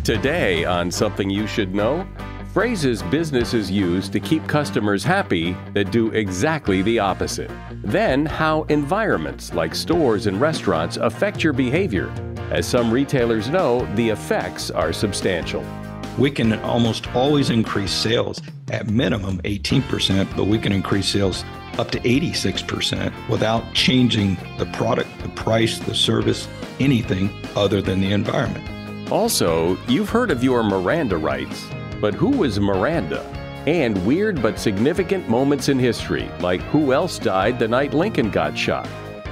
Today on Something You Should Know, phrases businesses use to keep customers happy that do exactly the opposite. Then, how environments like stores and restaurants affect your behavior. As some retailers know, the effects are substantial. We can almost always increase sales at minimum 18%, but we can increase sales up to 86% without changing the product, the price, the service, anything other than the environment. Also, you've heard of your Miranda rights, but who was Miranda? And weird but significant moments in history, like who else died the night Lincoln got shot,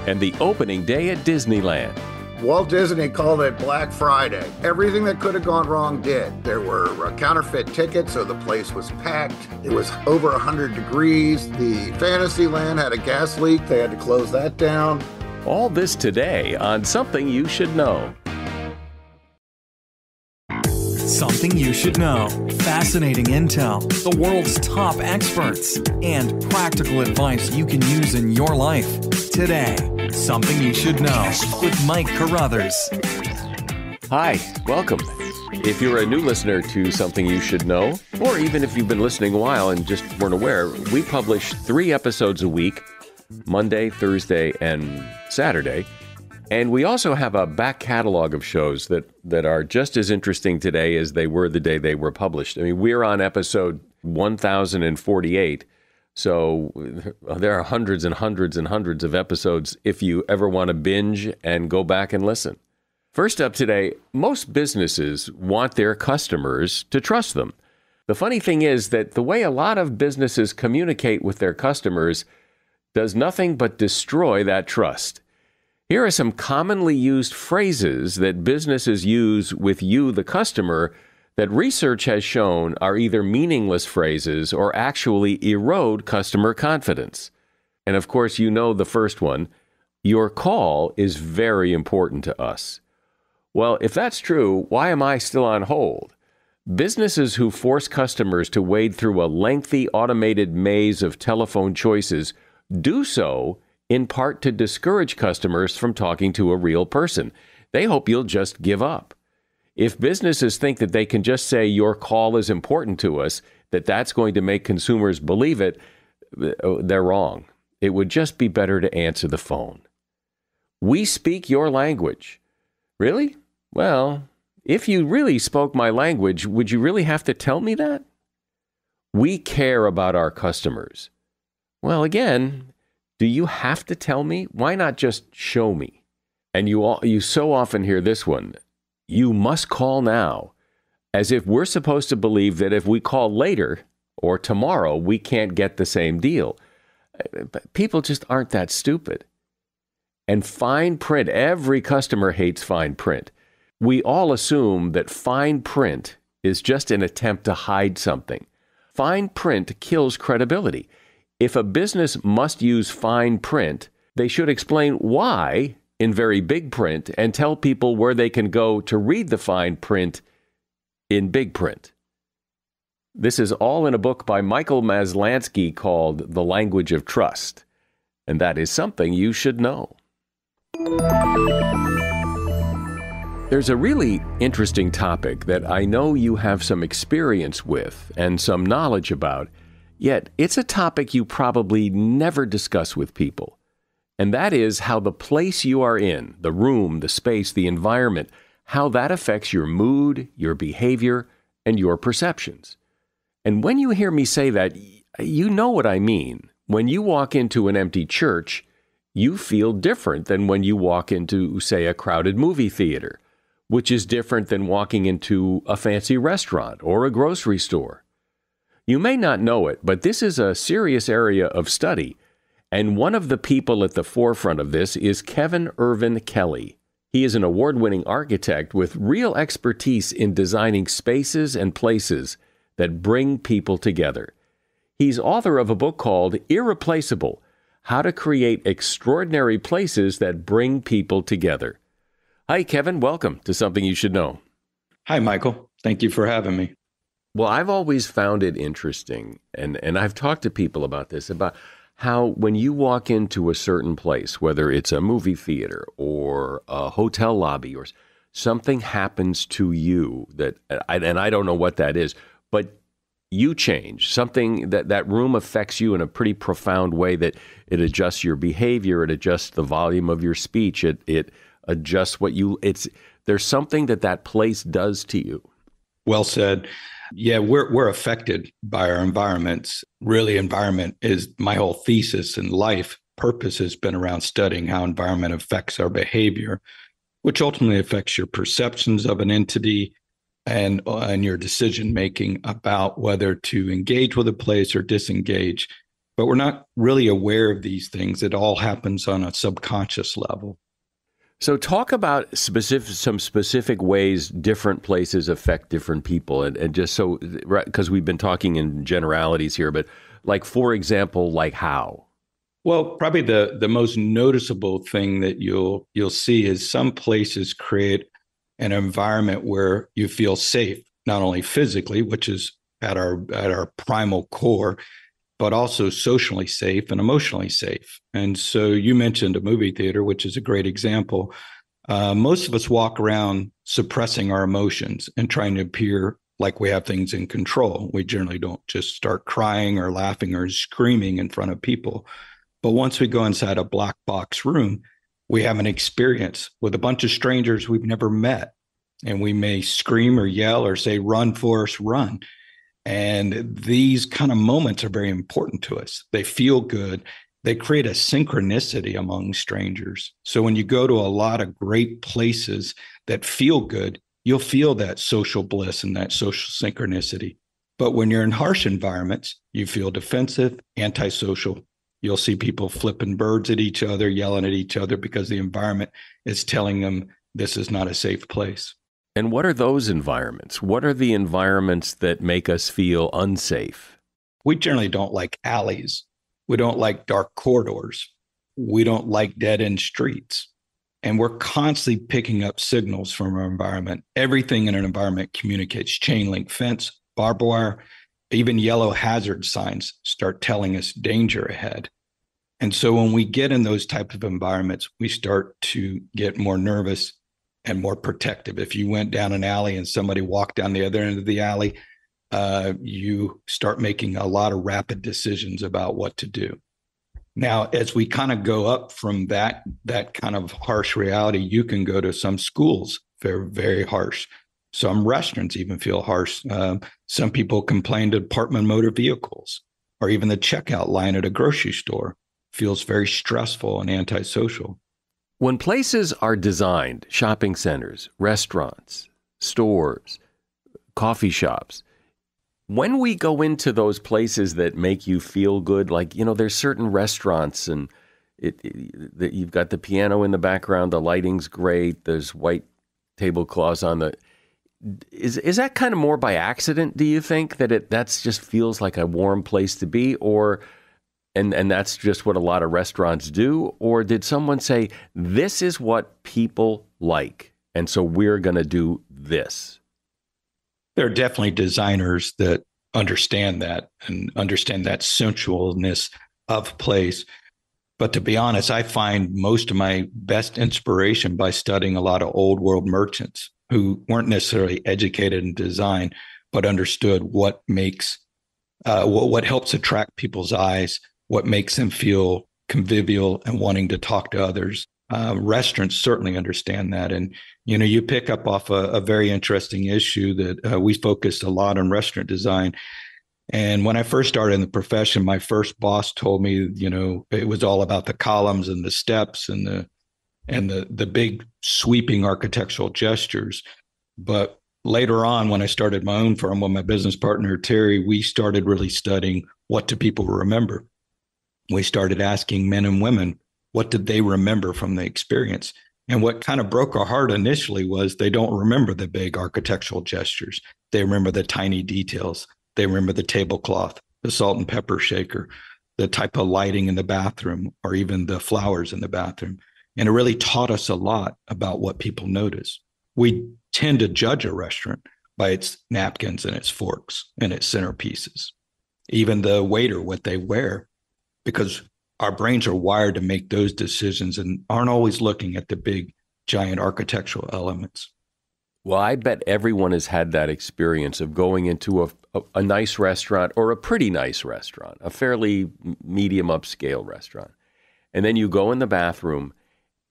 and the opening day at Disneyland. Walt Disney called it Black Friday. Everything that could have gone wrong did. There were counterfeit tickets, so the place was packed. It was over 100 degrees. The Fantasyland had a gas leak. They had to close that down. All this today on Something You Should Know. Something you should know. Fascinating intel, the world's top experts, and practical advice you can use in your life. Today, Something You Should Know with Mike Carruthers. Hi, welcome. If you're a new listener to Something You Should Know, or even if you've been listening a while and just weren't aware, we publish 3 episodes a week, Monday, Thursday, and Saturday. And we also have a back catalog of shows that are just as interesting today as they were the day they were published. I mean, we're on episode 1048, so there are hundreds and hundreds and hundreds of episodes if you ever want to binge and go back and listen. First up today, most businesses want their customers to trust them. The funny thing is that the way a lot of businesses communicate with their customers does nothing but destroy that trust. Here are some commonly used phrases that businesses use with you, the customer, that research has shown are either meaningless phrases or actually erode customer confidence. And of course, you know the first one, your call is very important to us. Well, if that's true, why am I still on hold? Businesses who force customers to wade through a lengthy automated maze of telephone choices do so in part to discourage customers from talking to a real person. They hope you'll just give up. If businesses think that they can just say your call is important to us, that's going to make consumers believe it, they're wrong. It would just be better to answer the phone. We speak your language. Really? Well, if you really spoke my language, would you really have to tell me that? We care about our customers. Well, again, do you have to tell me? Why not just show me? And you so often hear this one, you must call now, as if we're supposed to believe that if we call later or tomorrow, we can't get the same deal. People just aren't that stupid. And fine print, every customer hates fine print. We all assume that fine print is just an attempt to hide something. Fine print kills credibility. If a business must use fine print, they should explain why in very big print and tell people where they can go to read the fine print in big print. This is all in a book by Michael Maslansky called The Language of Trust, and that is something you should know. There's a really interesting topic that I know you have some experience with and some knowledge about. Yet, it's a topic you probably never discuss with people. And that is how the place you are in, the room, the space, the environment, how that affects your mood, your behavior, and your perceptions. And when you hear me say that, you know what I mean. When you walk into an empty church, you feel different than when you walk into, say, a crowded movie theater, which is different than walking into a fancy restaurant or a grocery store. You may not know it, but this is a serious area of study, and one of the people at the forefront of this is Kevin Irvin Kelly. He is an award-winning architect with real expertise in designing spaces and places that bring people together. He's author of a book called Irreplaceable: How to Create Extraordinary Places That Bring People Together. Hi, Kevin. Welcome to Something You Should Know. Hi, Michael. Thank you for having me. Well, I've always found it interesting, and I've talked to people about this, about how when you walk into a certain place, whether it's a movie theater or a hotel lobby or something happens to you and I don't know what that is, but you change. Something that room affects you in a pretty profound way, that it adjusts your behavior, it adjusts the volume of your speech, it adjusts there's something that place does to you. Well said. Yeah, we're affected by our environments. Really, environment is my whole thesis in life. Purpose has been around studying how environment affects our behavior, which ultimately affects your perceptions of an entity and your decision making about whether to engage with a place or disengage. But we're not really aware of these things. It all happens on a subconscious level. So talk about some specific ways different places affect different people. And just so, because we've been talking in generalities here, but like, for example, like how? Well, probably the most noticeable thing that you'll see is some places create an environment where you feel safe, not only physically, which is at our primal core, but also socially safe and emotionally safe. And so you mentioned a movie theater, which is a great example. Most of us walk around suppressing our emotions and trying to appear like we have things in control. We generally don't just start crying or laughing or screaming in front of people. But once we go inside a black box room, we have an experience with a bunch of strangers we've never met. And we may scream or yell or say, "Run, Forrest, run." And these kind of moments are very important to us. They feel good. They create a synchronicity among strangers. So when you go to a lot of great places that feel good, you'll feel that social bliss and that social synchronicity. But when you're in harsh environments, you feel defensive, antisocial. You'll see people flipping birds at each other, yelling at each other because the environment is telling them this is not a safe place. And what are those environments? What are the environments that make us feel unsafe? We generally don't like alleys. We don't like dark corridors. We don't like dead-end streets. And we're constantly picking up signals from our environment. Everything in an environment communicates. Chain link fence, barbed wire, even yellow hazard signs start telling us danger ahead. And so when we get in those types of environments, we start to get more nervous and more protective. If you went down an alley and somebody walked down the other end of the alley, you start making a lot of rapid decisions about what to do. Now, as we kind of go up from that kind of harsh reality, you can go to some schools, very, very harsh. Some restaurants even feel harsh. Some people complain to Department of Motor Vehicles, or even the checkout line at a grocery store feels very stressful and antisocial. When places are designed, shopping centers, restaurants, stores, coffee shops, when we go into those places that make you feel good, like, there's certain restaurants and you've got the piano in the background, the lighting's great, there's white tablecloths on the... Is that kind of more by accident, do you think, that that's just feels like a warm place to be, or... And that's just what a lot of restaurants do? Or did someone say, this is what people like, and so we're going to do this? There are definitely designers that understand that and understand that sensualness of place. But to be honest, I find most of my best inspiration by studying a lot of old world merchants who weren't necessarily educated in design, but understood what makes, what helps attract people's eyes, what makes them feel convivial and wanting to talk to others. Restaurants certainly understand that. And, you pick up off a very interesting issue that we focused a lot on restaurant design. And when I first started in the profession, my first boss told me, it was all about the columns and the steps and the big sweeping architectural gestures. But later on, when I started my own firm with my business partner, Terry, we started really studying what do people remember. We started asking men and women, what did they remember from the experience? And what kind of broke our heart initially was they don't remember the big architectural gestures. They remember the tiny details. They remember the tablecloth, the salt and pepper shaker, the type of lighting in the bathroom, or even the flowers in the bathroom. And it really taught us a lot about what people notice. We tend to judge a restaurant by its napkins and its forks and its centerpieces, even the waiter, what they wear, because our brains are wired to make those decisions and aren't always looking at the big, giant architectural elements. Well, I bet everyone has had that experience of going into a nice restaurant or a pretty nice restaurant, a fairly medium upscale restaurant. And then you go in the bathroom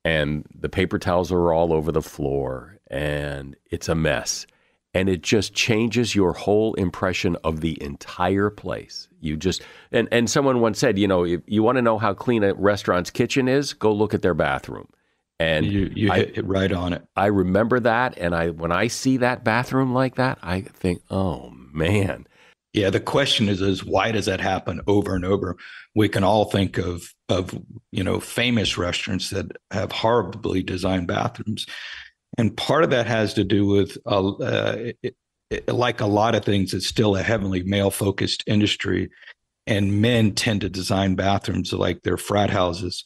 and the paper towels are all over the floor and it's a mess. And it just changes your whole impression of the entire place. You just, and someone once said, if you want to know how clean a restaurant's kitchen is, go look at their bathroom. And you hit it right on it. I remember that. And when I see that bathroom like that, I think, oh, man. Yeah, the question is why does that happen over and over? We can all think of famous restaurants that have horribly designed bathrooms. And part of that has to do with, like a lot of things, it's still a heavily male-focused industry. And men tend to design bathrooms like their frat houses,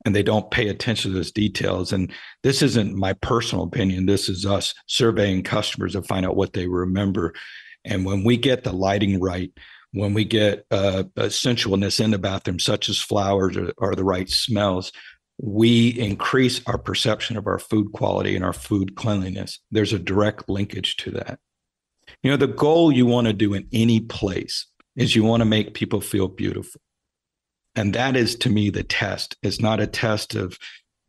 and they don't pay attention to those details. And this isn't my personal opinion. This is us surveying customers to find out what they remember. And when we get the lighting right, when we get sensualness in the bathroom, such as flowers or the right smells, we increase our perception of our food quality and our food cleanliness. There's a direct linkage to that. The goal you want to do in any place is you want to make people feel beautiful. And that is, to me, the test. It's not a test of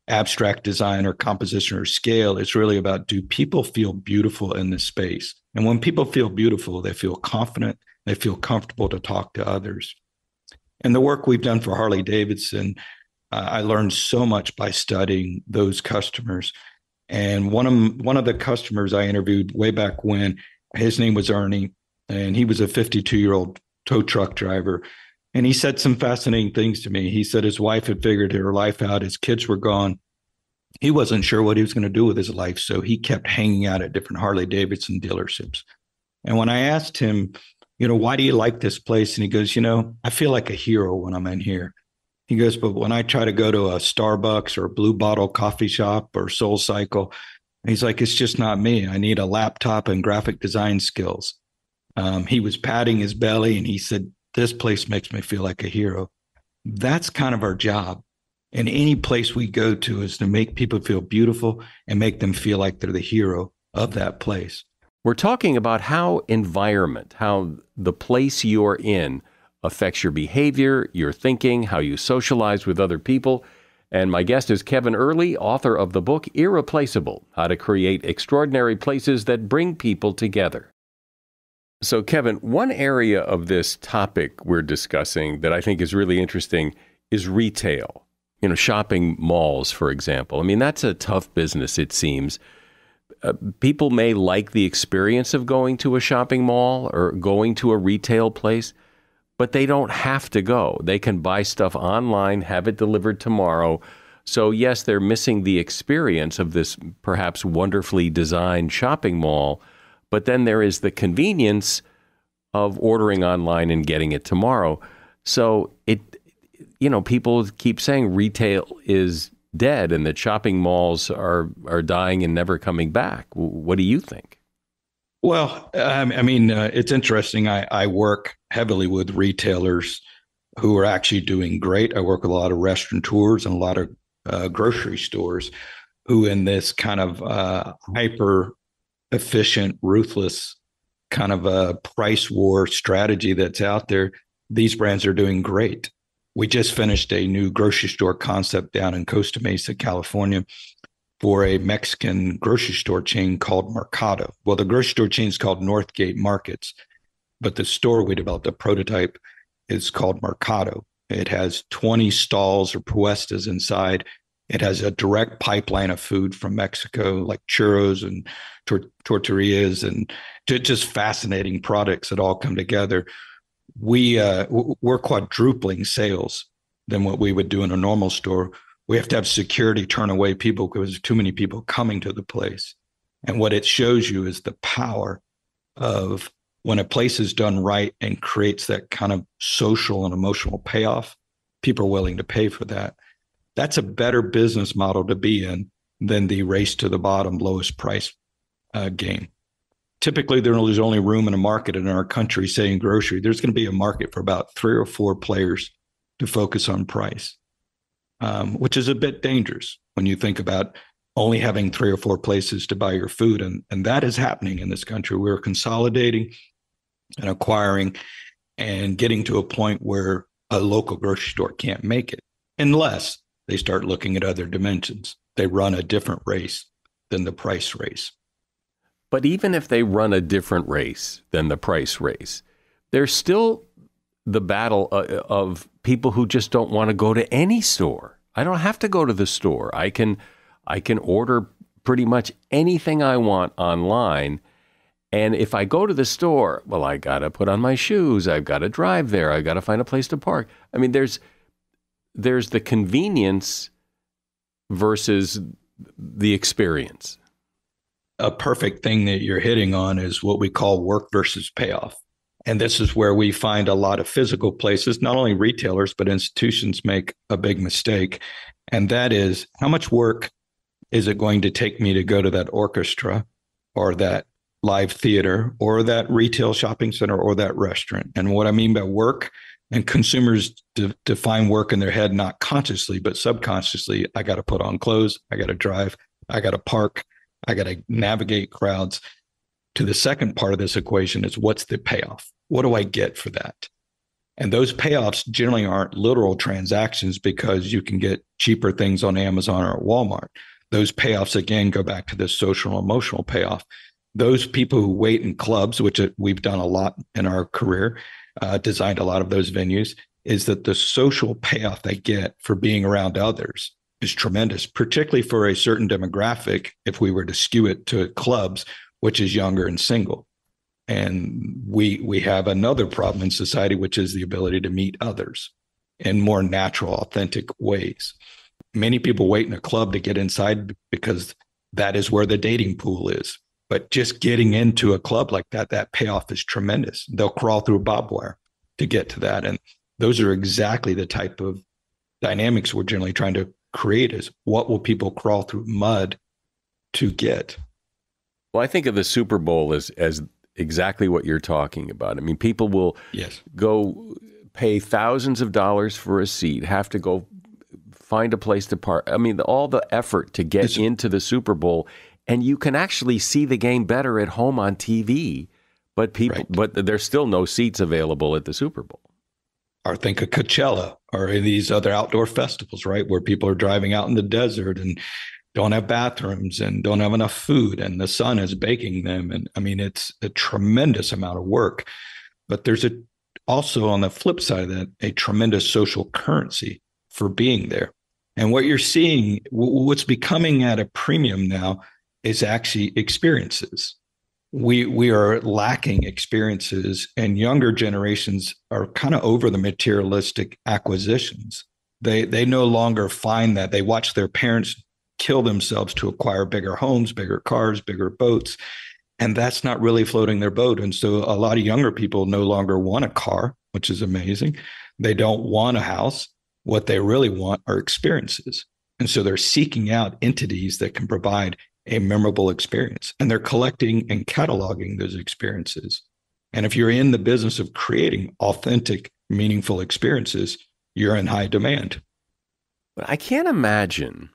abstract design or composition or scale. It's really about, do people feel beautiful in this space? And when people feel beautiful, they feel confident, they feel comfortable to talk to others. And the work we've done for Harley Davidson, I learned so much by studying those customers. And one of the customers I interviewed way back when, his name was Ernie, and he was a 52-year-old tow truck driver. And he said some fascinating things to me. He said his wife had figured her life out. His kids were gone. He wasn't sure what he was going to do with his life, so he kept hanging out at different Harley Davidson dealerships. And when I asked him, why do you like this place? And he goes, I feel like a hero when I'm in here. He goes, but when I try to go to a Starbucks or a Blue Bottle coffee shop or Soul Cycle, he's like, it's just not me. I need a laptop and graphic design skills. He was patting his belly and he said, this place makes me feel like a hero. That's kind of our job. And any place we go to is to make people feel beautiful and make them feel like they're the hero of that place. We're talking about how the place you're in affects your behavior, your thinking, how you socialize with other people. And my guest is Kevin Early, author of the book Irreplaceable: How to Create Extraordinary Places That Bring People Together. So, Kevin, one area of this topic we're discussing that I think is really interesting is retail. Shopping malls, for example. I mean, that's a tough business, it seems. People may like the experience of going to a shopping mall or going to a retail place, but they don't have to go. They can buy stuff online, have it delivered tomorrow. So, yes, they're missing the experience of this perhaps wonderfully designed shopping mall, but then there is the convenience of ordering online and getting it tomorrow. So people keep saying retail is dead and that shopping malls are dying and never coming back. What do you think? Well, it's interesting. I work heavily with retailers who are actually doing great. I work with a lot of restaurateurs and a lot of grocery stores who, in this kind of hyper efficient, ruthless kind of a price war strategy that's out there, these brands are doing great. We just finished a new grocery store concept down in Costa Mesa, California, for a Mexican grocery store chain called Mercado. Well, the grocery store chain is called Northgate Markets, but the store we developed, a prototype, is called Mercado. It has 20 stalls or puestas inside. It has a direct pipeline of food from Mexico, like churros and tortillas, and just fascinating products that all come together. We're quadrupling sales than what we would do in a normal store. We have to have security turn away people because there's too many people coming to the place. And what it shows you is the power of when a place is done right and creates that kind of social and emotional payoff, people are willing to pay for that. That's a better business model to be in than the race to the bottom, lowest price game. Typically, there's only room in a market in our country, say in grocery. There's going to be a market for about 3 or 4 players to focus on price, which is a bit dangerous when you think about only having 3 or 4 places to buy your food. And that is happening in this country. We're consolidating and acquiring and getting to a point where a local grocery store can't make it unless they start looking at other dimensions. They run a different race than the price race. But even if they run a different race than the price race, there's still the battle of people who just don't want to go to any store. I don't have to go to the store. I can order pretty much anything I want online. And if I go to the store, well, I got to put on my shoes. I've got to drive there. I've got to find a place to park. I mean, there's the convenience versus the experience. A perfect thing that you're hitting on is what we call work versus payoff. And this is where we find a lot of physical places, not only retailers, but institutions make a big mistake. And that is, how much work is it going to take me to go to that orchestra or that live theater or that retail shopping center or that restaurant? And what I mean by work, and consumers define work in their head, not consciously, but subconsciously. I got to put on clothes. I got to drive. I got to park. I got to navigate crowds. To the second part of this equation is, what's the payoff? What do I get for that? And those payoffs generally aren't literal transactions, because you can get cheaper things on Amazon or at Walmart. Those payoffs, again, go back to the social and emotional payoff. Those people who wait in clubs, which we've done a lot in our career, designed a lot of those venues, is that the social payoff they get for being around others is tremendous, particularly for a certain demographic, if we were to skew it to clubs, which is younger and single. And we have another problem in society, which is the ability to meet others in more natural, authentic ways. Many people wait in a club to get inside because that is where the dating pool is. But just getting into a club like that, that payoff is tremendous. They'll crawl through barbed wire to get to that. And those are exactly the type of dynamics we're generally trying to create, is what will people crawl through mud to get? Well, I think of the Super Bowl as exactly what you're talking about. I mean, people will go pay thousands of dollars for a seat, have to go find a place to park. I mean, all the effort to get into the Super Bowl, and you can actually see the game better at home on TV, but there's still no seats available at the Super Bowl. Or think of Coachella or these other outdoor festivals, right, where people are driving out in the desert and don't have bathrooms and don't have enough food, and the sun is baking them. And I mean, it's a tremendous amount of work. But there's also, on the flip side of that, a tremendous social currency for being there. And what you're seeing, what's becoming at a premium now, is actually experiences. We are lacking experiences, and younger generations are kind of over the materialistic acquisitions. They no longer find that. They watch their parents kill themselves to acquire bigger homes, bigger cars, bigger boats, and that's not really floating their boat. And so a lot of younger people no longer want a car, which is amazing. They don't want a house. What they really want are experiences. And so they're seeking out entities that can provide a memorable experience, and they're collecting and cataloging those experiences. And if you're in the business of creating authentic, meaningful experiences, you're in high demand. But I can't imagine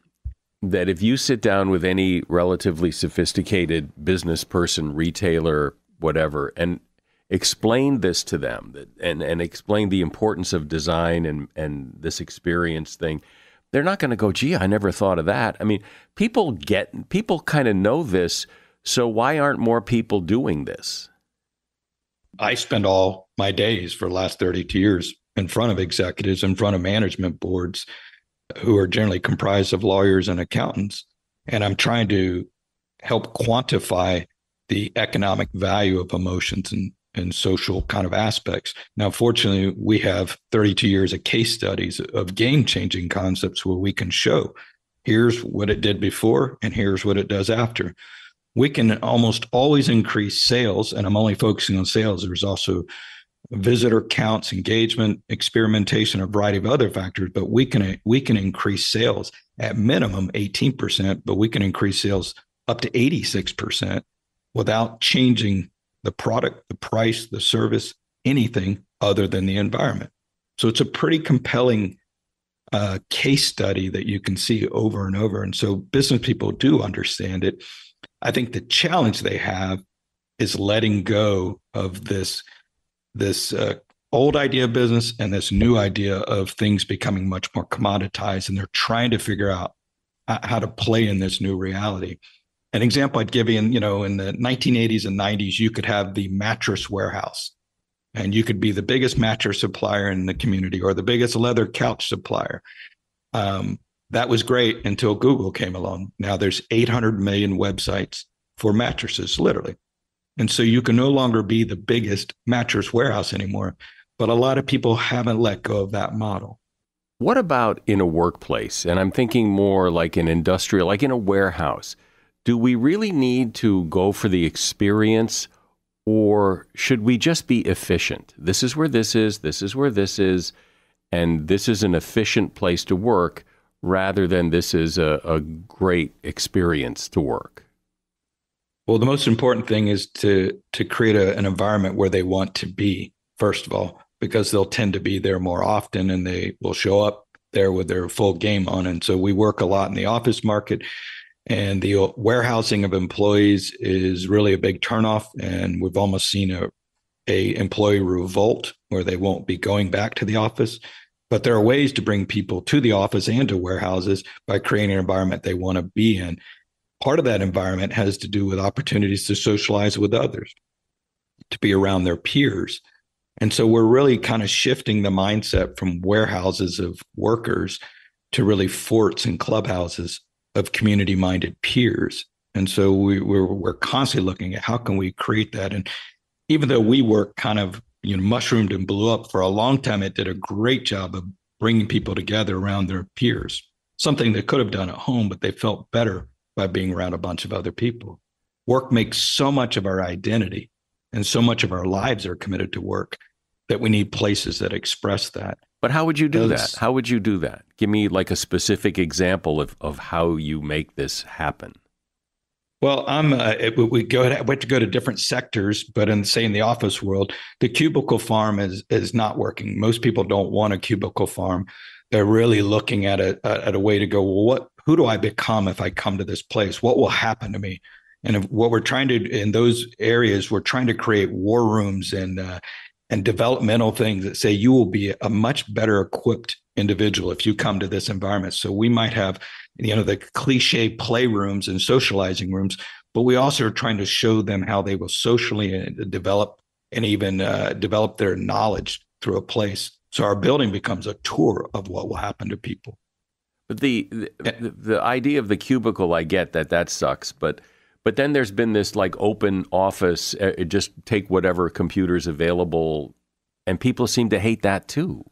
that if you sit down with any relatively sophisticated business person, retailer, whatever, and explain this to them, and explain the importance of design and this experience thing, they're not going to go, gee, I never thought of that. I mean, people kind of know this, so why aren't more people doing this? I spend all my days for the last 32 years in front of executives, in front of management boards, who are generally comprised of lawyers and accountants. And I'm trying to help quantify the economic value of emotions and social kind of aspects. Now, fortunately, we have 32 years of case studies of game-changing concepts where we can show, here's what it did before and here's what it does after. We can almost always increase sales, and I'm only focusing on sales. There's also visitor counts, engagement, experimentation, a variety of other factors, but we can increase sales at minimum 18%, but we can increase sales up to 86% without changing the product, the price, the service, anything other than the environment. So it's a pretty compelling case study that you can see over and over. And so business people do understand it. I think the challenge they have is letting go of this old idea of business and this new idea of things becoming much more commoditized. And they're trying to figure out how to play in this new reality. An example I'd give you, in the 1980s and 90s, you could have the mattress warehouse, and you could be the biggest mattress supplier in the community or the biggest leather couch supplier. That was great until Google came along. Now there's 800 million websites for mattresses, literally. And so you can no longer be the biggest mattress warehouse anymore. But a lot of people haven't let go of that model. What about in a workplace? And I'm thinking more like an industrial, like in a warehouse. Do we really need to go for the experience, or should we just be efficient? This is where this is where this is, and this is an efficient place to work rather than this is a great experience to work? Well, the most important thing is to create an environment where they want to be, first of all, because they'll tend to be there more often and they will show up there with their full game on. And so we work a lot in the office market, and the warehousing of employees is really a big turnoff. And we've almost seen a employee revolt where they won't be going back to the office. But there are ways to bring people to the office and to warehouses by creating an environment they want to be in. Part of that environment has to do with opportunities to socialize with others, to be around their peers. And so we're really kind of shifting the mindset from warehouses of workers to really forts and clubhouses of community-minded peers. And so we're constantly looking at how can we create that. And even though we work kind of mushroomed and blew up for a long time, it did a great job of bringing people together around their peers, something they could have done at home, but they felt better by being around a bunch of other people. Work makes so much of our identity, and so much of our lives are committed to work, that we need places that express that. But how would you do that? How would you do that? Give me like a specific example of how you make this happen. Well, we have to go to different sectors, but in the office world, the cubicle farm is not working. Most people don't want a cubicle farm. They're really looking at a way to go, well, who do I become if I come to this place? What will happen to me? And what we're trying to, in those areas, we're trying to create war rooms and developmental things that say you will be a much better equipped individual if you come to this environment. So we might have, the cliche playrooms and socializing rooms, but we also are trying to show them how they will socially develop and even develop their knowledge through a place. So our building becomes a tour of what will happen to people. But the idea of the cubicle, I get that sucks, but then there's been this like open office, just take whatever computer's available, and people seem to hate that too.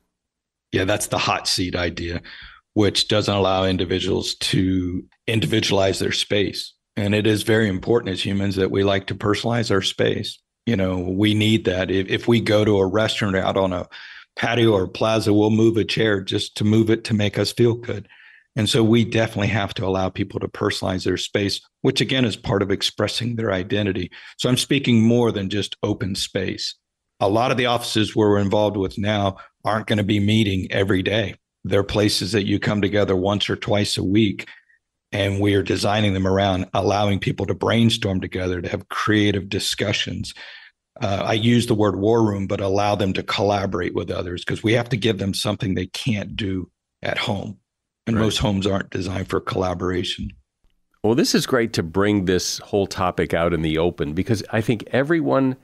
Yeah, that's the hot seat idea, which doesn't allow individuals to individualize their space. And it is very important as humans that we like to personalize our space. We need that. If we go to a restaurant out on a patio or plaza, we'll move a chair just to move it to make us feel good. And so we definitely have to allow people to personalize their space, which again is part of expressing their identity. So I'm speaking more than just open space. A lot of the offices we're involved with now aren't going to be meeting every day. They're places that you come together once or twice a week, and we are designing them around allowing people to brainstorm together, to have creative discussions. I use the word war room, but allow them to collaborate with others, because we have to give them something they can't do at home. And right. Most homes aren't designed for collaboration. Well, this is great to bring this whole topic out in the open, because I think everyone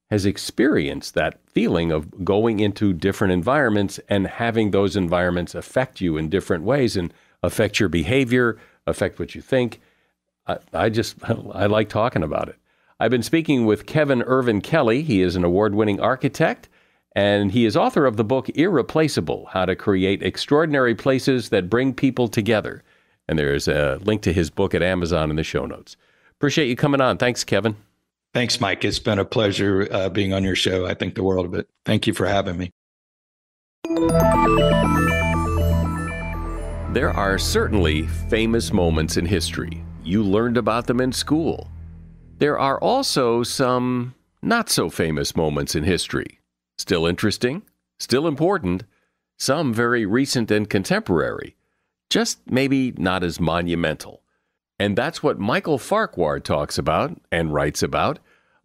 has experienced that feeling of going into different environments and having those environments affect you in different ways and affect your behavior, affect what you think. I like talking about it. I've been speaking with Kevin Irvin Kelly. He is an award-winning architect, and he is author of the book Irreplaceable: How to Create Extraordinary Places That Bring People Together. And there's a link to his book at Amazon in the show notes. Appreciate you coming on. Thanks, Kevin. Thanks, Mike. It's been a pleasure being on your show. I think the world of it. Thank you for having me. There are certainly famous moments in history. You learned about them in school. There are also some not so famous moments in history. Still interesting, still important, some very recent and contemporary, just maybe not as monumental. And that's what Michael Farquhar talks about and writes about.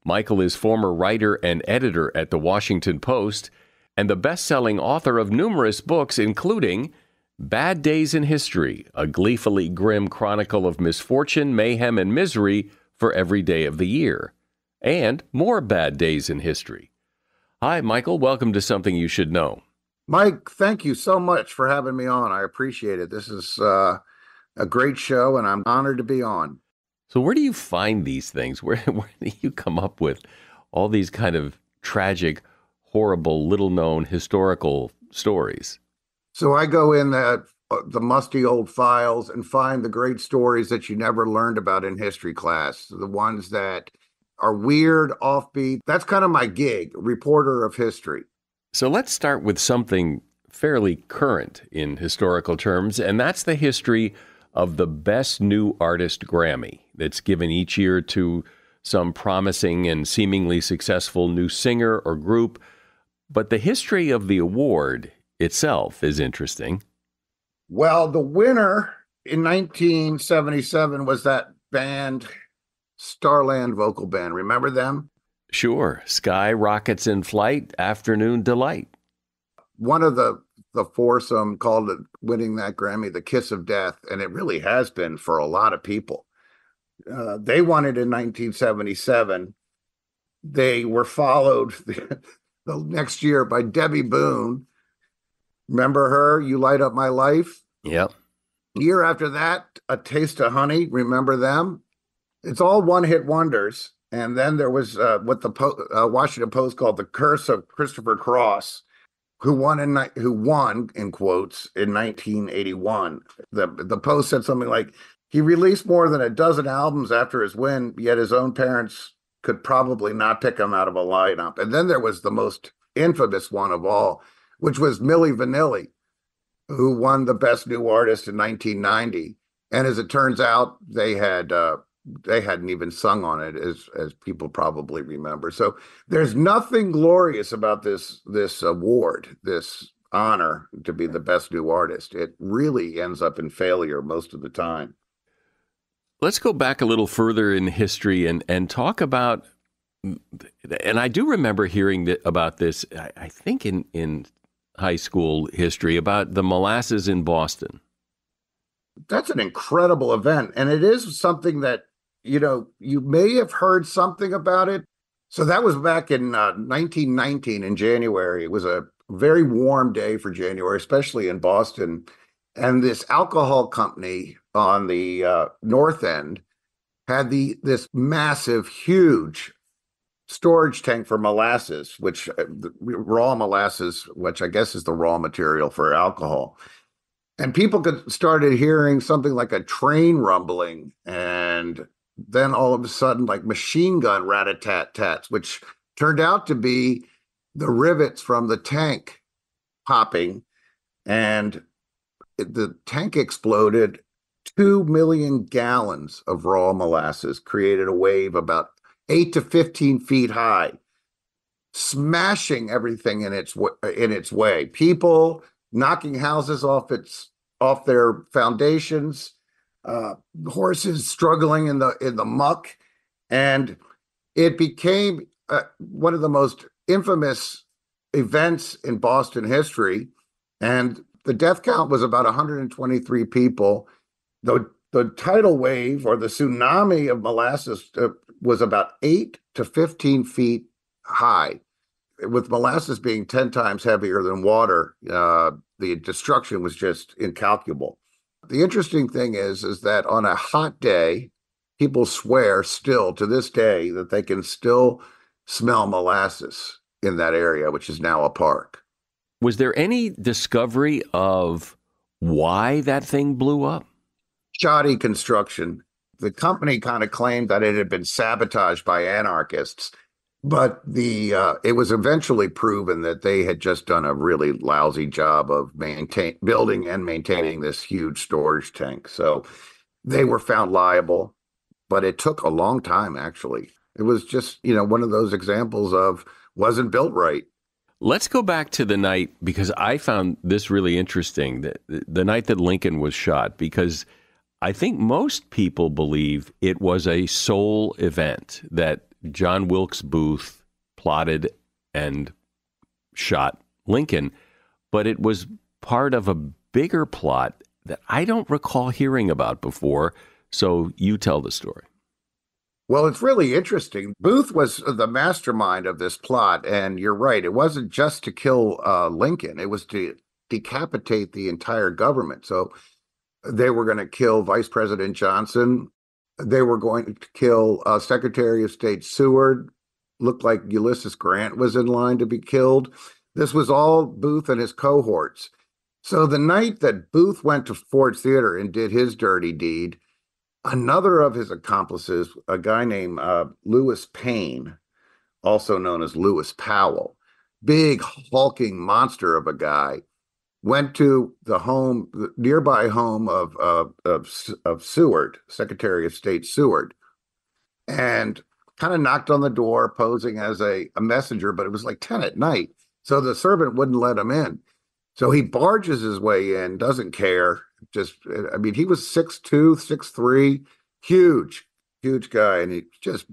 Michael is former writer and editor at The Washington Post and the best-selling author of numerous books, including Bad Days in History, a gleefully grim chronicle of misfortune, mayhem, and misery for every day of the year, and More Bad Days in History. Hi, Michael. Welcome to Something You Should Know. Mike, thank you so much for having me on. I appreciate it. This is a great show, and I'm honored to be on. So where do you find these things? Where do you come up with all these kind of tragic, horrible, little-known historical stories? So I go in the musty old files and find the great stories that you never learned about in history class, the ones that are weird, offbeat. That's kind of my gig, reporter of history. So let's start with something fairly current in historical terms, and that's the history of the Best New Artist Grammy that's given each year to some promising and seemingly successful new singer or group. But the history of the award itself is interesting. Well, the winner in 1977 was that band, Starland Vocal Band. Remember them? Sure. Sky Rockets in Flight, Afternoon Delight. One of the foursome called it, winning that Grammy, the kiss of death, and it really has been for a lot of people. They won it in 1977. They were followed the next year by Debbie Boone. Remember her? You Light Up My Life? Yep. Year after that, A Taste of Honey. Remember them? It's all one-hit wonders. And then there was what the Washington Post called the Curse of Christopher Cross, who won in quotes in 1981. The Post said something like, he released more than a dozen albums after his win, yet his own parents could probably not pick him out of a lineup. And then there was the most infamous one of all, which was Milli Vanilli, who won the Best New Artist in 1990. And as it turns out, they hadn't even sung on it, as people probably remember. So there's nothing glorious about this award, this honor to be the Best New Artist. It really ends up in failure most of the time. Let's go back a little further in history and talk about, and I do remember hearing about this, I think in high school history, about the molasses in Boston. That's an incredible event. And it is something that, you may have heard something about it. So that was back in 1919 in January. It was a very warm day for January, especially in Boston. And this alcohol company on the north end had this massive, huge storage tank for molasses, which raw molasses, which I guess is the raw material for alcohol. And people started hearing something like a train rumbling, and then all of a sudden, like machine gun rat-a-tat-tats, which turned out to be the rivets from the tank popping, and the tank exploded. 2 million gallons of raw molasses created a wave about 8 to 15 feet high, smashing everything in its way. People knocking houses off their foundations, horses struggling in the muck, and it became one of the most infamous events in Boston history. And the death count was about 123 people. The tidal wave, or the tsunami of molasses, was about 8 to 15 feet high. With molasses being 10 times heavier than water, the destruction was just incalculable. The interesting thing is that on a hot day, people swear still to this day that they can still smell molasses in that area, which is now a park. Was there any discovery of why that thing blew up? Shoddy construction. The company kind of claimed that it had been sabotaged by anarchists, but it was eventually proven that they had just done a really lousy job of building and maintaining this huge storage tank. So they were found liable, but it took a long time, actually. It was just, one of those examples of wasn't built right. Let's go back to the night, because I found this really interesting, the night that Lincoln was shot, because I think most people believe it was a sole event, that John Wilkes Booth plotted and shot Lincoln, but it was part of a bigger plot that I don't recall hearing about before. So you tell the story. Well, it's really interesting. Booth was the mastermind of this plot, and you're right. It wasn't just to kill Lincoln. It was to decapitate the entire government. So they were going to kill Vice President Johnson. They were going to kill Secretary of State Seward. Looked like Ulysses Grant was in line to be killed. This was all Booth and his cohorts. So the night that Booth went to Ford's Theater and did his dirty deed, another of his accomplices, a guy named Lewis Payne, also known as Lewis Powell, big hulking monster of a guy, went to the nearby home of Seward, Secretary of State Seward, and kind of knocked on the door posing as a messenger, but it was like 10 at night. So the servant wouldn't let him in. So he barges his way in, doesn't care. He was 6'2", 6'3", huge guy, and he just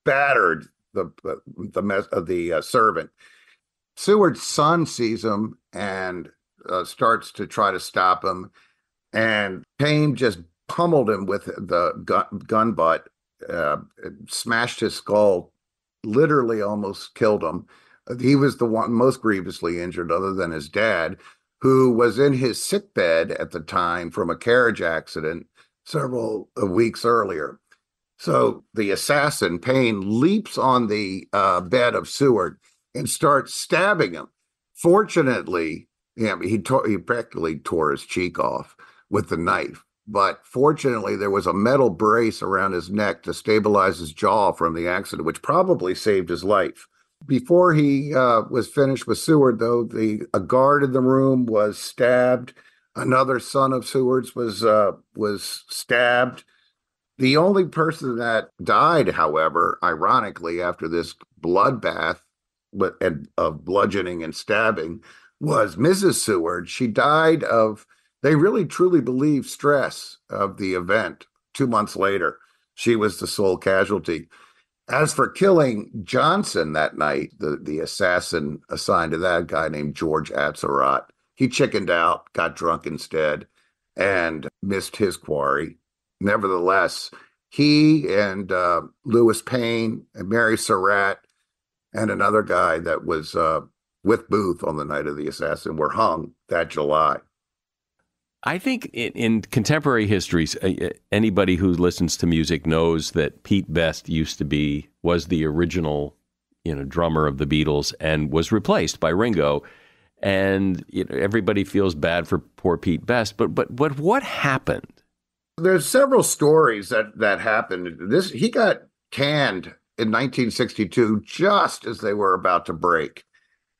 battered the servant. Seward's son sees him and starts to try to stop him, and Payne just pummeled him with the gun butt, smashed his skull, literally almost killed him. He was the one most grievously injured, other than his dad, who was in his sickbed at the time from a carriage accident several weeks earlier. So the assassin, Payne, leaps on the bed of Seward and starts stabbing him. Fortunately, he practically tore his cheek off with the knife. But fortunately, there was a metal brace around his neck to stabilize his jaw from the accident, which probably saved his life. Before he was finished with Seward, though, a guard in the room was stabbed. Another son of Seward's was stabbed. The only person that died, however, ironically, after this bloodbath of bludgeoning and stabbing, was Mrs. Seward. She died of, they really truly believe, stress of the event. 2 months later, she was the sole casualty. As for killing Johnson that night, the assassin assigned to that guy named George Atzerodt, he chickened out, got drunk instead, and missed his quarry. Nevertheless, he and Lewis Payne and Mary Surratt and another guy that was with Booth on the night of the assassin were hung that July. I think in contemporary histories, anybody who listens to music knows that Pete Best was the original, drummer of the Beatles and was replaced by Ringo. And everybody feels bad for poor Pete Best. But what happened? There's several stories that happened. He got canned in 1962, just as they were about to break.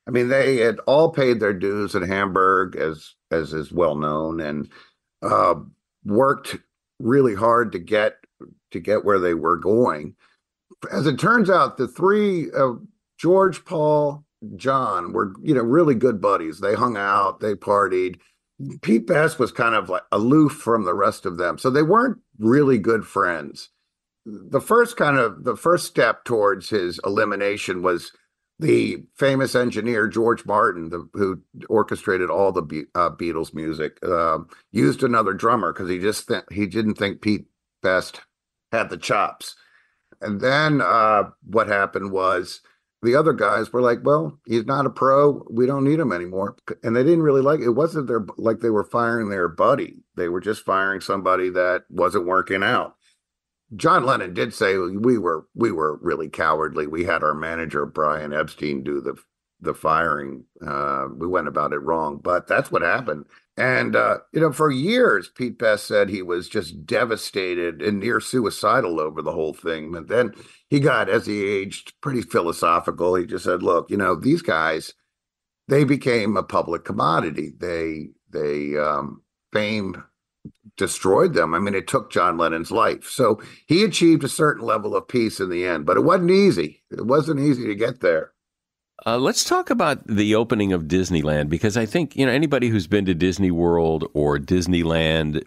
I mean, they had all paid their dues in Hamburg, as is well known, and worked really hard to get where they were going. As it turns out, the three, George, Paul, John, were really good buddies. They hung out, they partied. Pete Best was kind of like aloof from the rest of them, so they weren't really good friends. The first step towards his elimination was the famous engineer George Martin, who orchestrated all the Beatles music, used another drummer because he didn't think Pete Best had the chops. And then what happened was the other guys were like, "Well, he's not a pro. We don't need him anymore." And they didn't really like it. It wasn't like they were firing their buddy. They were just firing somebody that wasn't working out. John Lennon did say we were really cowardly. We had our manager Brian Epstein do the firing. We went about it wrong, but that's what happened. And for years, Pete Best said he was just devastated and near suicidal over the whole thing. But then he got, as he aged, pretty philosophical. He just said, "Look, these guys, they became a public commodity. Fame destroyed them. I mean, it took John Lennon's life." So he achieved a certain level of peace in the end, but it wasn't easy. It wasn't easy to get there. Let's talk about the opening of Disneyland, because I think, anybody who's been to Disney World or Disneyland,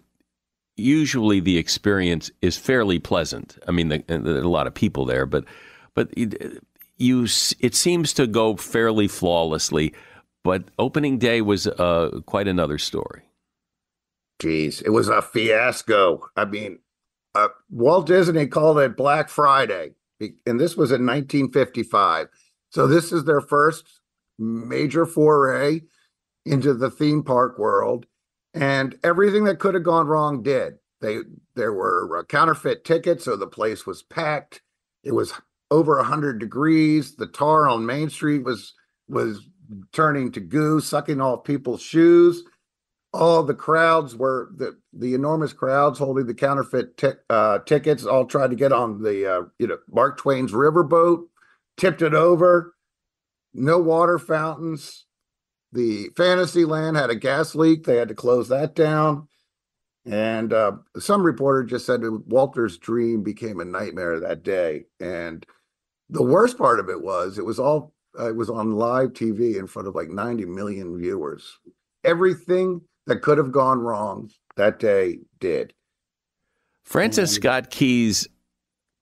usually the experience is fairly pleasant. I mean, there are a lot of people there, but it seems to go fairly flawlessly. But opening day was quite another story. Geez, it was a fiasco. I mean, Walt Disney called it Black Friday, and this was in 1955. So this is their first major foray into the theme park world, and everything that could have gone wrong did. There were counterfeit tickets, so the place was packed. It was over 100 degrees. The tar on Main Street was turning to goo, sucking off people's shoes. All the crowds were the enormous crowds holding the counterfeit tickets. All tried to get on the Mark Twain's riverboat, tipped it over. No water fountains. The Fantasyland had a gas leak. They had to close that down. And some reporter just said Walter's dream became a nightmare that day. And the worst part of it was it was on live TV in front of like 90 million viewers. Everything that could have gone wrong that day did. Francis Scott Key's,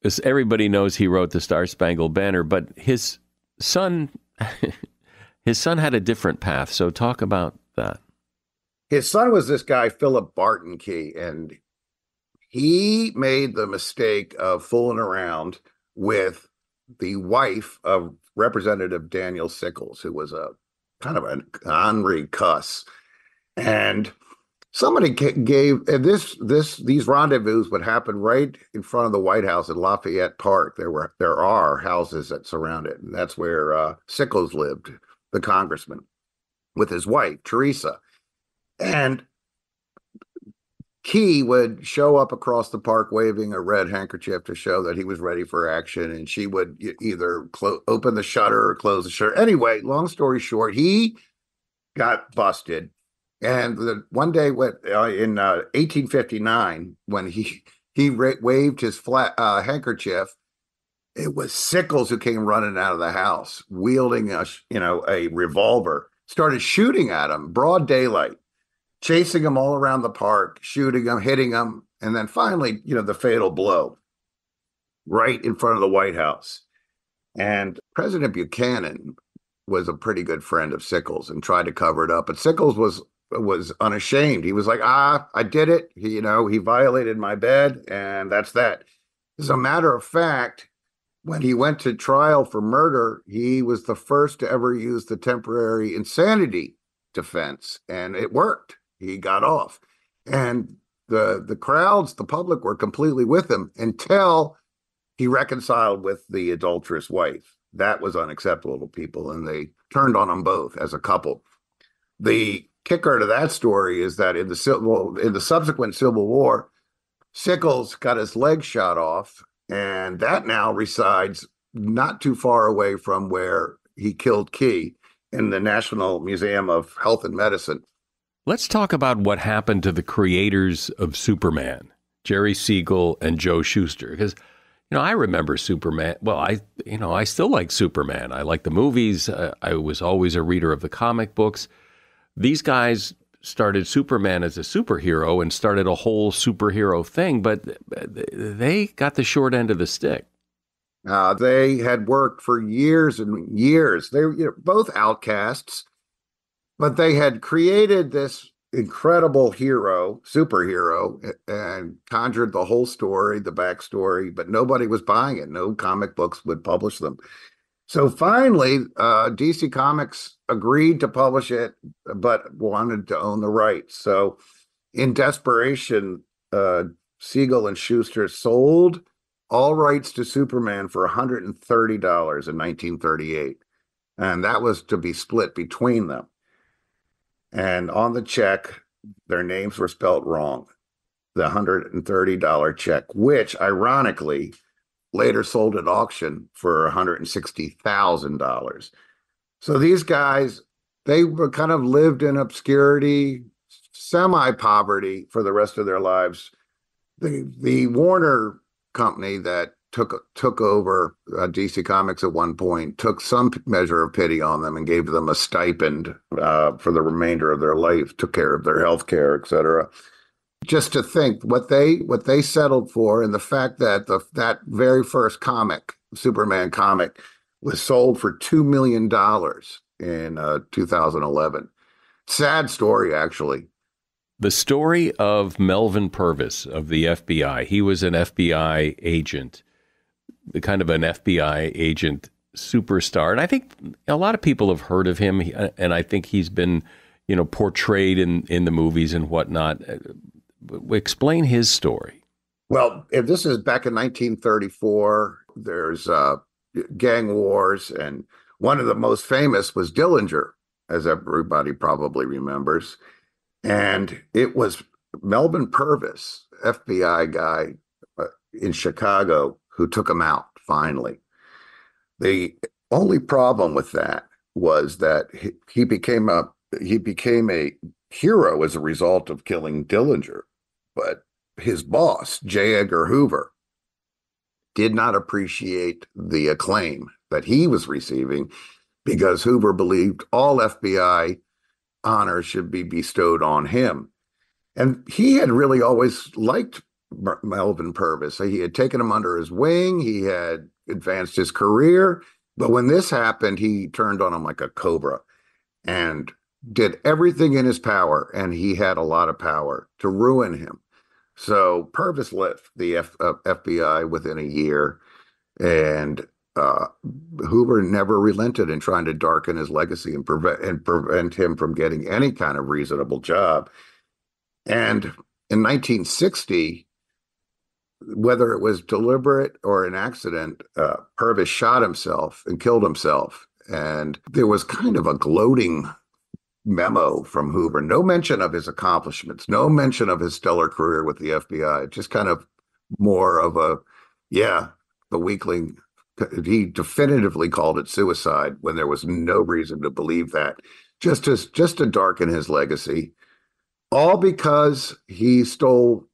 as everybody knows, he wrote the Star Spangled Banner, but his son had a different path. So talk about that. His son was this guy, Philip Barton Key, and he made the mistake of fooling around with the wife of Representative Daniel Sickles, who was a kind of an ornery cuss. And somebody gave these rendezvous would happen right in front of the White House at Lafayette Park. There are houses that surround it, and that's where Sickles lived, the congressman, with his wife Teresa. And Key would show up across the park waving a red handkerchief to show that he was ready for action, and she would either open the shutter or close the shutter. Anyway, long story short, he got busted. And one day in 1859, when he waved his flat handkerchief, it was Sickles who came running out of the house, wielding a revolver, started shooting at him, broad daylight, chasing him all around the park, shooting him, hitting him, and then finally, the fatal blow right in front of the White House. And President Buchanan was a pretty good friend of Sickles and tried to cover it up, but Sickles was unashamed. He was like, I did it. He violated my bed, and that's that. As a matter of fact, when he went to trial for murder, he was the first to ever use the temporary insanity defense, and it worked. He got off. And the crowds, the public, were completely with him until he reconciled with the adulterous wife. That was unacceptable to people, and they turned on them both as a couple. The kicker to that story is that in the subsequent Civil War, Sickles got his leg shot off, and that now resides not too far away from where he killed Key, in the National Museum of Health and Medicine. Let's talk about what happened to the creators of Superman, Jerry Siegel and Joe Shuster, because I remember Superman. Well, I still like Superman. I like the movies. I was always a reader of the comic books. These guys started Superman as a superhero and started a whole superhero thing, but they got the short end of the stick. They had worked for years and years. They were both outcasts, but they had created this incredible superhero, and conjured the whole story, the backstory, but nobody was buying it. No comic books would publish them. So finally, DC Comics agreed to publish it, but wanted to own the rights. So in desperation, Siegel and Shuster sold all rights to Superman for $130 in 1938. And that was to be split between them. And on the check, their names were spelled wrong. The $130 check, which ironically later sold at auction for $160,000. So these guys, they were kind of lived in obscurity, semi-poverty for the rest of their lives. The Warner company that took over DC Comics at one point, took some measure of pity on them and gave them a stipend for the remainder of their life, took care of their health care, etc. Just to think what they settled for, and the fact that that very first comic, Superman comic, was sold for $2 million in 2011. Sad story, actually. The story of Melvin Purvis of the FBI. He was an FBI agent, kind of an FBI agent superstar. And I think a lot of people have heard of him, and I think he's been, portrayed in the movies and whatnot. Explain his story. Well, if this is back in 1934, there's gang wars, and one of the most famous was Dillinger, as everybody probably remembers. And it was Melvin Purvis, FBI guy in Chicago, who took him out finally. The only problem with that was that he became a hero as a result of killing Dillinger. But his boss, J. Edgar Hoover, did not appreciate the acclaim that he was receiving, because Hoover believed all FBI honors should be bestowed on him. And he had really always liked Melvin Purvis. He had taken him under his wing. He had advanced his career. But when this happened, he turned on him like a cobra and did everything in his power, and he had a lot of power, to ruin him. So Purvis left the FBI within a year, and Hoover never relented in trying to darken his legacy and prevent him from getting any kind of reasonable job. And in 1960, whether it was deliberate or an accident, Purvis shot himself and killed himself. And there was kind of a gloating memo from Hoover. No mention of his accomplishments, no mention of his stellar career with the FBI, just kind of more of the weakling. He definitively called it suicide when there was no reason to believe that, just to darken his legacy, all because he stole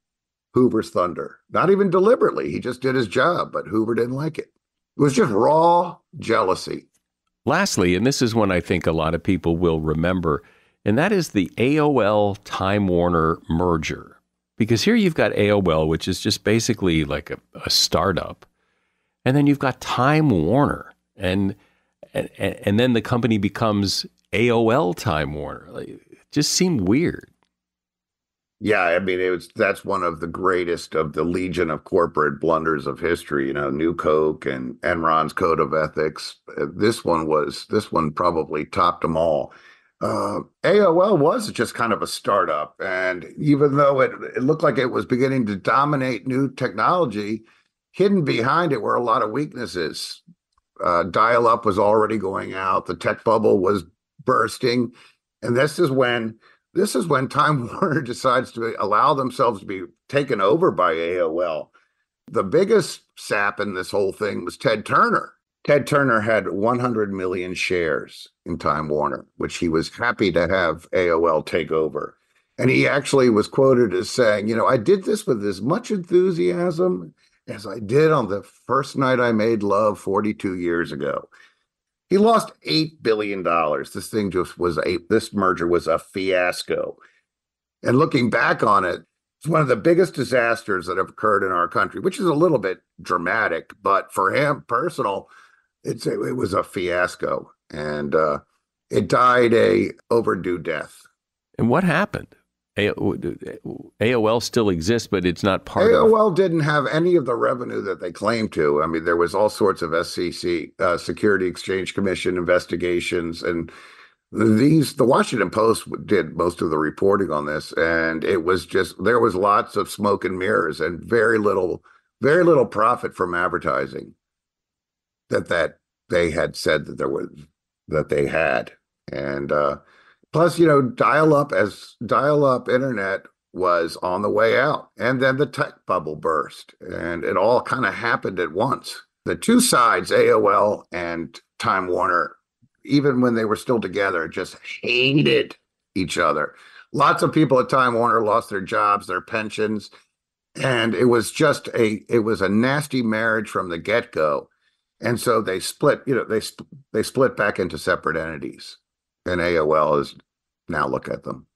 Hoover's thunder. Not even deliberately. He just did his job, but Hoover didn't like it. It was just raw jealousy. Lastly, and this is one I think a lot of people will remember, and that is the AOL Time Warner merger. Because here you've got AOL, which is just basically like a startup. And then you've got Time Warner, and then the company becomes AOL Time Warner. It just seemed weird. Yeah, I mean, that's one of the greatest of the legion of corporate blunders of history. New Coke and Enron's code of ethics. This one probably topped them all. AOL was just kind of a startup, and even though it looked like it was beginning to dominate new technology, hidden behind it were a lot of weaknesses. Dial-up was already going out. The tech bubble was bursting. And this is when Time Warner decides to allow themselves to be taken over by AOL. The biggest sap in this whole thing was Ted Turner. Ted Turner had 100 million shares in Time Warner, which he was happy to have AOL take over. And he actually was quoted as saying, I did this with as much enthusiasm as I did on the first night I made love 42 years ago. He lost $8 billion. This merger was a fiasco. And looking back on it, it's one of the biggest disasters that have occurred in our country, which is a little bit dramatic, but for him, personal, it was a fiasco. And it died a overdue death. And what happened? AOL still exists, but it's not part of... AOL didn't have any of the revenue that they claimed to. I mean, there was all sorts of SEC, Security Exchange Commission investigations, and the Washington Post did most of the reporting on this, and there was lots of smoke and mirrors and very little profit from advertising that they had said that they had. And plus, dial-up internet was on the way out. And then the tech bubble burst, and it all kind of happened at once. The two sides, AOL and Time Warner, even when they were still together, just hated each other. Lots of people at Time Warner lost their jobs, their pensions. And it was just it was a nasty marriage from the get-go. And so they split, they split back into separate entities. And AOL is now look at them.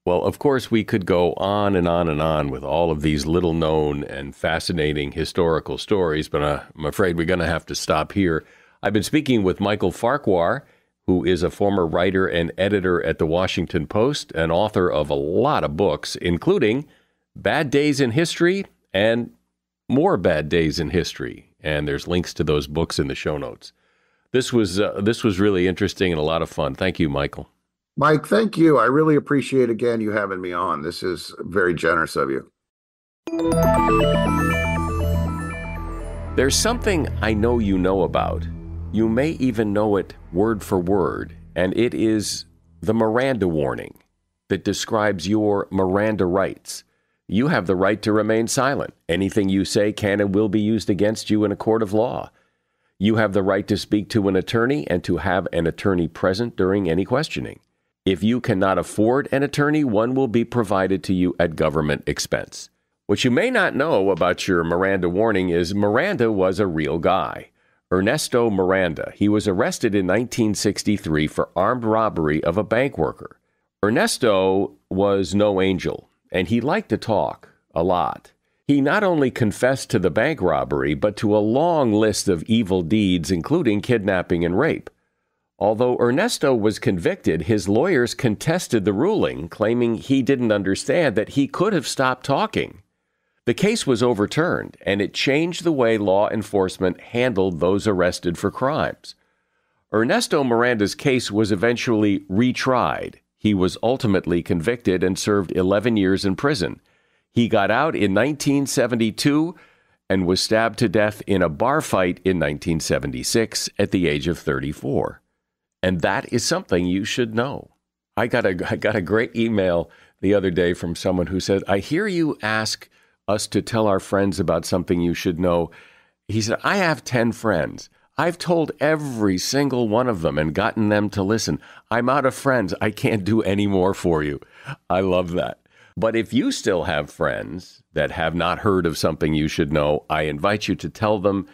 Well, of course, we could go on and on and on with all of these little known and fascinating historical stories, but I'm afraid we're going to have to stop here. I've been speaking with Michael Farquhar, who is a former writer and editor at the Washington Post and author of a lot of books, including Bad Days in History and More Bad Days in History. And there's links to those books in the show notes. This was really interesting and a lot of fun. Thank you, Michael. Mike, thank you. I really appreciate, again, you having me on. This is very generous of you. There's something I know you know about. You may even know it word for word, and it is the Miranda warning that describes your Miranda rights. You have the right to remain silent. Anything you say can and will be used against you in a court of law. You have the right to speak to an attorney and to have an attorney present during any questioning. If you cannot afford an attorney, one will be provided to you at government expense. What you may not know about your Miranda warning is Miranda was a real guy. Ernesto Miranda. He was arrested in 1963 for armed robbery of a bank worker. Ernesto was no angel, and he liked to talk a lot. He not only confessed to the bank robbery, but to a long list of evil deeds, including kidnapping and rape. Although Ernesto was convicted, his lawyers contested the ruling, claiming he didn't understand that he could have stopped talking. The case was overturned, and it changed the way law enforcement handled those arrested for crimes. Ernesto Miranda's case was eventually retried. He was ultimately convicted and served 11 years in prison. He got out in 1972 and was stabbed to death in a bar fight in 1976 at the age of 34. And that is something you should know. I got a great email the other day from someone who said, I hear you ask us to tell our friends about something you should know. He said, I have 10 friends. I've told every single one of them and gotten them to listen. I'm out of friends. I can't do any more for you. I love that. But if you still have friends that have not heard of something you should know, I invite you to tell them,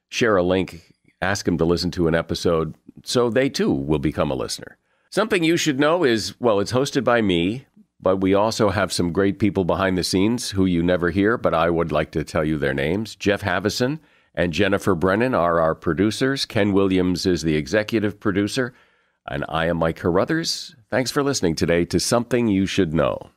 share a link, ask them to listen to an episode so they too will become a listener. Something you should know is, well, it's hosted by me, but we also have some great people behind the scenes who you never hear, but I would like to tell you their names. Jeff Havison and Jennifer Brennan are our producers. Ken Williams is the executive producer, and I am Mike Carruthers. Thanks for listening today to Something You Should Know.